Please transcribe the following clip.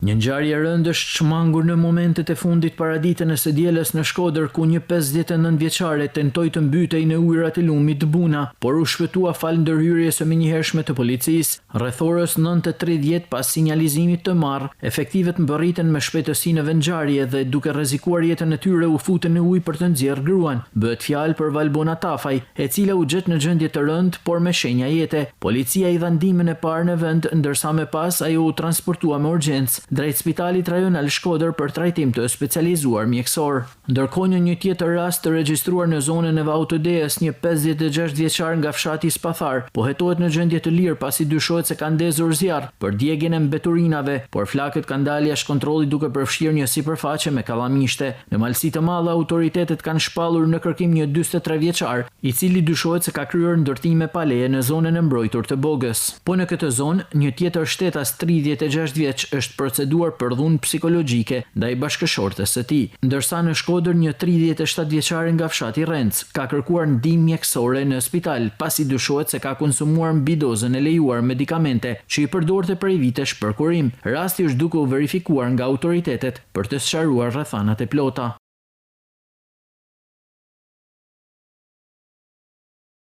Një ngjarje e rëndë është shmangur në momentet e fundit para ditën e së dielës në Shkodër, ku një 59 vjeçare tentoi të mbytej në ujërat e lumit të Buna, por u shpëtua fal ndërhyrjes së menjëhershme të policisë. Rreth orës 9:30 pas sinjalizimit të marrë, efektivët mbërriten me shpejtësi në vendngjarje dhe duke rrezikuar jetën e tyre u futën në ujë për të nxjerrë gruan. Bëhet fjalë për Valbona Tafaj, e cila u gjet në gjendje të rëndë por me shenja jete. Policia i dha ndihmën e parë në vend, ndërsa më pas ajo u transportua me urgjencë drejt Spitalit Rajonal Shkodër për trajtim të specializuar mjekësor. Ndërkohë, në një tjetër rast të regjistruar në zonën e Vautodeës, një 56 vjeçar nga fshati Spathar po hetohet në gjendje të lirë pasi dyshohet se ka ndezur zjarr për djegjen e mbeturinave, por flakët kanë dalë jashtë kontrollit duke përfshirë një sipërfaqe me kallamishte. Në Malësi të Madhe, autoritetet kanë shpallur në kërkim një 43 vjeçar, i cili dyshohet se ka kryer ndërtime pa leje në zonën e mbrojtur të Bogës. Po në këtë zonë, një tjetër shtetas 36 vjeç është proceduar për dhunë psikologjike ndaj bashkëshortes së tij, ndërsa në Shkodër një 37 vjeçare nga fshati Renc ka kërkuar ndihmë mjekësore në spital pasi dyshohet se ka konsumuar mbi dozën e lejuar medikamente që i përdorte prej vitesh për kurim. Rasti është duke u verifikuar nga autoritetet për të sqaruar rrethanat e plota.